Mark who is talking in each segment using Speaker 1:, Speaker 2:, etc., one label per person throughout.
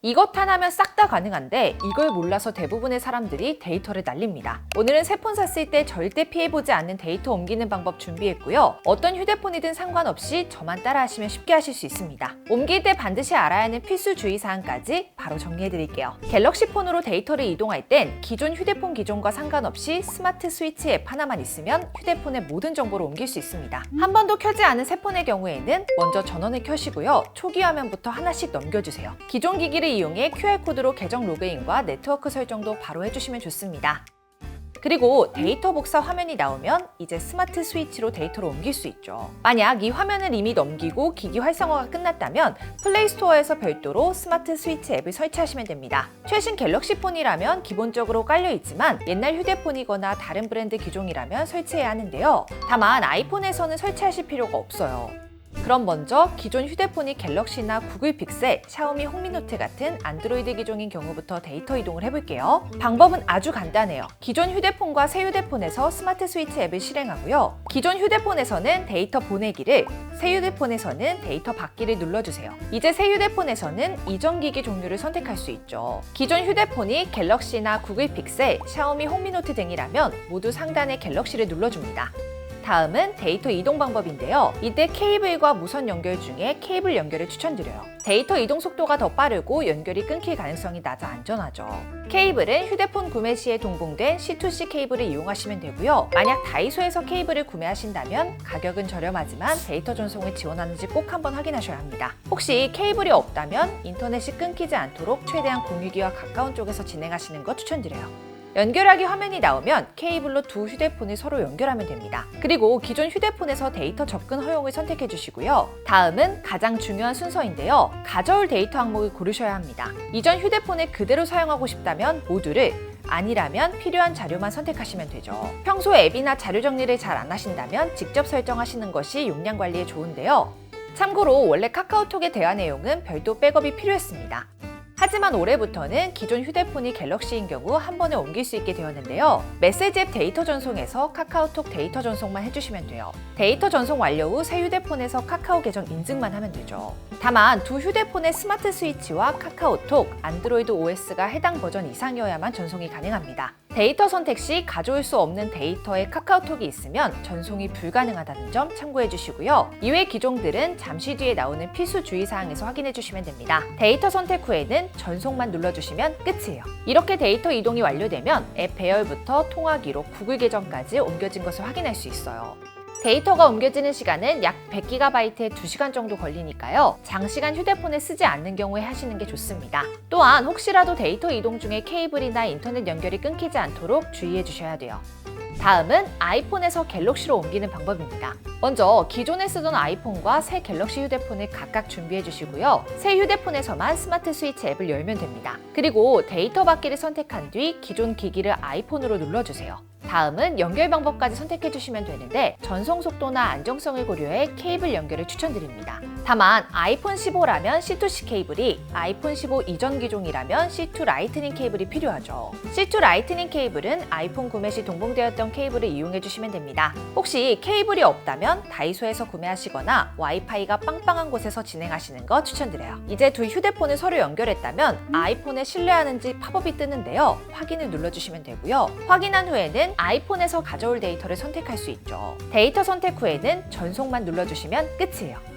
Speaker 1: 이것 하나면 싹 다 가능한데 이걸 몰라서 대부분의 사람들이 데이터를 날립니다. 오늘은 새 폰 샀을 때 절대 피해보지 않는 데이터 옮기는 방법 준비했고요. 어떤 휴대폰이든 상관없이 저만 따라하시면 쉽게 하실 수 있습니다. 옮길 때 반드시 알아야 하는 필수 주의사항까지 바로 정리해드릴게요. 갤럭시 폰으로 데이터를 이동할 땐 기존 휴대폰 기종과 상관없이 스마트 스위치 앱 하나만 있으면 휴대폰의 모든 정보를 옮길 수 있습니다. 한 번도 켜지 않은 새 폰의 경우에는 먼저 전원을 켜시고요. 초기 화면부터 하나씩 넘겨주세요. 기존 기기를 이용해 QR코드로 계정 로그인과 네트워크 설정도 바로 해주시면 좋습니다. 그리고 데이터 복사 화면이 나오면 이제 스마트 스위치로 데이터를 옮길 수 있죠. 만약 이 화면을 이미 넘기고 기기 활성화가 끝났다면 플레이스토어에서 별도로 스마트 스위치 앱을 설치하시면 됩니다. 최신 갤럭시 폰이라면 기본적으로 깔려 있지만 옛날 휴대폰이거나 다른 브랜드 기종이라면 설치해야 하는데요. 다만 아이폰에서는 설치하실 필요가 없어요. 그럼 먼저 기존 휴대폰이 갤럭시나 구글 픽셀, 샤오미 홍미노트 같은 안드로이드 기종인 경우부터 데이터 이동을 해볼게요. 방법은 아주 간단해요. 기존 휴대폰과 새 휴대폰에서 스마트 스위치 앱을 실행하고요. 기존 휴대폰에서는 데이터 보내기를, 새 휴대폰에서는 데이터 받기를 눌러주세요. 이제 새 휴대폰에서는 이전 기기 종류를 선택할 수 있죠. 기존 휴대폰이 갤럭시나 구글 픽셀, 샤오미 홍미노트 등이라면 모두 상단의 갤럭시를 눌러줍니다. 다음은 데이터 이동 방법인데요. 이때 케이블과 무선 연결 중에 케이블 연결을 추천드려요. 데이터 이동 속도가 더 빠르고 연결이 끊길 가능성이 낮아 안전하죠. 케이블은 휴대폰 구매 시에 동봉된 C2C 케이블을 이용하시면 되고요. 만약 다이소에서 케이블을 구매하신다면 가격은 저렴하지만 데이터 전송을 지원하는지 꼭 한번 확인하셔야 합니다. 혹시 케이블이 없다면 인터넷이 끊기지 않도록 최대한 공유기와 가까운 쪽에서 진행하시는 것 추천드려요. 연결하기 화면이 나오면 케이블로 두 휴대폰을 서로 연결하면 됩니다. 그리고 기존 휴대폰에서 데이터 접근 허용을 선택해 주시고요. 다음은 가장 중요한 순서인데요. 가져올 데이터 항목을 고르셔야 합니다. 이전 휴대폰을 그대로 사용하고 싶다면 모두를, 아니라면 필요한 자료만 선택하시면 되죠. 평소 앱이나 자료 정리를 잘 안 하신다면 직접 설정하시는 것이 용량 관리에 좋은데요. 참고로 원래 카카오톡의 대화 내용은 별도 백업이 필요했습니다. 하지만 올해부터는 기존 휴대폰이 갤럭시인 경우 한 번에 옮길 수 있게 되었는데요. 메시지 앱 데이터 전송에서 카카오톡 데이터 전송만 해주시면 돼요. 데이터 전송 완료 후 새 휴대폰에서 카카오 계정 인증만 하면 되죠. 다만 두 휴대폰의 스마트 스위치와 카카오톡, 안드로이드 OS가 해당 버전 이상이어야만 전송이 가능합니다. 데이터 선택 시 가져올 수 없는 데이터에 카카오톡이 있으면 전송이 불가능하다는 점 참고해 주시고요. 이외 기종들은 잠시 뒤에 나오는 필수 주의사항에서 확인해 주시면 됩니다. 데이터 선택 후에는 전송만 눌러주시면 끝이에요. 이렇게 데이터 이동이 완료되면 앱 배열부터 통화 기록, 구글 계정까지 옮겨진 것을 확인할 수 있어요. 데이터가 옮겨지는 시간은 약 100GB에 2시간 정도 걸리니까요. 장시간 휴대폰을 쓰지 않는 경우에 하시는 게 좋습니다. 또한 혹시라도 데이터 이동 중에 케이블이나 인터넷 연결이 끊기지 않도록 주의해 주셔야 돼요. 다음은 아이폰에서 갤럭시로 옮기는 방법입니다. 먼저 기존에 쓰던 아이폰과 새 갤럭시 휴대폰을 각각 준비해 주시고요. 새 휴대폰에서만 스마트 스위치 앱을 열면 됩니다. 그리고 데이터 받기를 선택한 뒤 기존 기기를 아이폰으로 눌러주세요. 다음은 연결 방법까지 선택해 주시면 되는데 전송 속도나 안정성을 고려해 케이블 연결을 추천드립니다. 다만 아이폰 15라면 C2C 케이블이, 아이폰 15 이전 기종이라면 C2 라이트닝 케이블이 필요하죠. C2 라이트닝 케이블은 아이폰 구매 시 동봉되었던 케이블을 이용해 주시면 됩니다. 혹시 케이블이 없다면 다이소에서 구매하시거나 와이파이가 빵빵한 곳에서 진행하시는 거 추천드려요. 이제 두 휴대폰을 서로 연결했다면 아이폰에 신뢰하는지 팝업이 뜨는데요. 확인을 눌러주시면 되고요. 확인한 후에는 아이폰에서 가져올 데이터를 선택할 수 있죠. 데이터 선택 후에는 전송만 눌러주시면 끝이에요.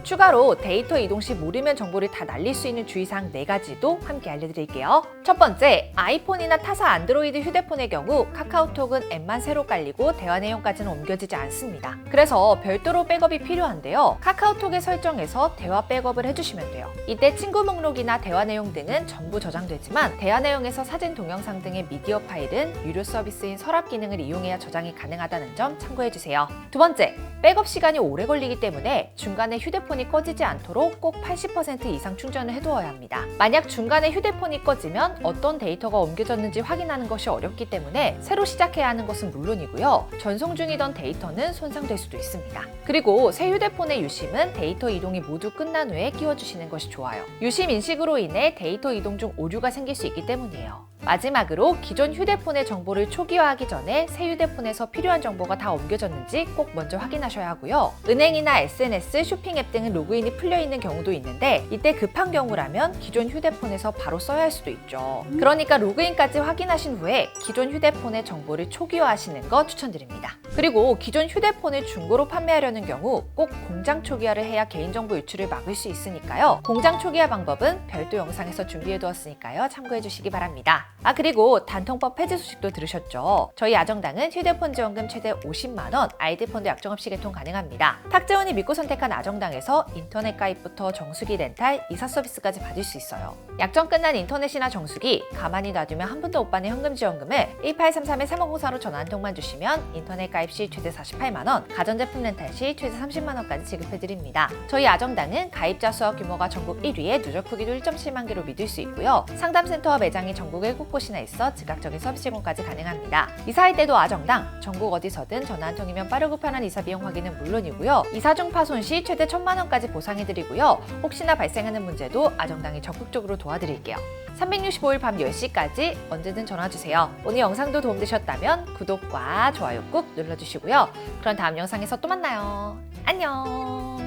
Speaker 1: 추가로 데이터 이동 시 모르면 정보를 다 날릴 수 있는 주의사항 4가지도 함께 알려드릴게요. 첫 번째, 아이폰이나 타사 안드로이드 휴대폰의 경우 카카오톡은 앱만 새로 깔리고 대화 내용까지는 옮겨지지 않습니다. 그래서 별도로 백업이 필요한데요. 카카오톡의 설정에서 대화 백업을 해주시면 돼요. 이때 친구 목록이나 대화 내용 등은 전부 저장되지만 대화 내용에서 사진, 동영상 등의 미디어 파일은 유료 서비스인 서랍 기능을 이용해야 저장이 가능하다는 점 참고해주세요. 두 번째, 백업 시간이 오래 걸리기 때문에 중간에 휴대폰이 꺼지지 않도록 꼭 80% 이상 충전을 해두어야 합니다. 만약 중간에 휴대폰이 꺼지면 어떤 데이터가 옮겨졌는지 확인하는 것이 어렵기 때문에 새로 시작해야 하는 것은 물론이고요. 전송 중이던 데이터는 손상될 수도 있습니다. 그리고 새 휴대폰의 유심은 데이터 이동이 모두 끝난 후에 끼워주시는 것이 좋아요. 유심 인식으로 인해 데이터 이동 중 오류가 생길 수 있기 때문이에요. 마지막으로 기존 휴대폰의 정보를 초기화하기 전에 새 휴대폰에서 필요한 정보가 다 옮겨졌는지 꼭 먼저 확인하셔야 하고요. 은행이나 SNS, 쇼핑 앱 등은 로그인이 풀려 있는 경우도 있는데 이때 급한 경우라면 기존 휴대폰에서 바로 써야 할 수도 있죠. 그러니까 로그인까지 확인하신 후에 기존 휴대폰의 정보를 초기화하시는 거 추천드립니다. 그리고 기존 휴대폰을 중고로 판매하려는 경우 꼭 공장 초기화를 해야 개인정보 유출을 막을 수 있으니까요. 공장 초기화 방법은 별도 영상에서 준비해두었으니까요. 참고해 주시기 바랍니다. 그리고 단통법 폐지 소식도 들으셨죠? 저희 아정당은 휴대폰 지원금 최대 50만 원, 아이디폰도 약정 없이 개통 가능합니다. 탁재원이 믿고 선택한 아정당에서 인터넷 가입부터 정수기 렌탈, 이사 서비스까지 받을 수 있어요. 약정 끝난 인터넷이나 정수기, 가만히 놔두면 한 푼도 못 받는 현금 지원금을 1833-3504로 전화 한 통만 주시면 인터넷 가입 시 최대 48만 원, 가전제품 렌탈 시 최대 30만 원까지 지급해드립니다. 저희 아정당은 가입자 수와 규모가 전국 1위에 누적 후기도 1.7만 개로 믿을 수 있고요. 상담센터와 매장이 전국 7곳이나 있어 즉각적인 서비스 제공까지 가능합니다. 이사할 때도 아정당, 전국 어디서든 전화 한 통이면 빠르고 편한 이사 비용 확인은 물론이고요. 이사 중 파손 시 최대 1,000만 원까지 보상해드리고요. 혹시나 발생하는 문제도 아정당이 적극적으로 도와드릴게요. 365일 밤 10시까지 언제든 전화주세요. 오늘 영상도 도움되셨다면 구독과 좋아요 꾹 눌러주시고요. 그럼 다음 영상에서 또 만나요. 안녕.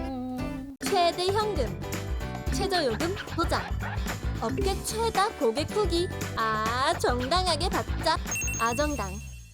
Speaker 2: 최대 현금, 최저 요금 보장, 업계 최다 고객 후기, 정당하게 받자. 아정당.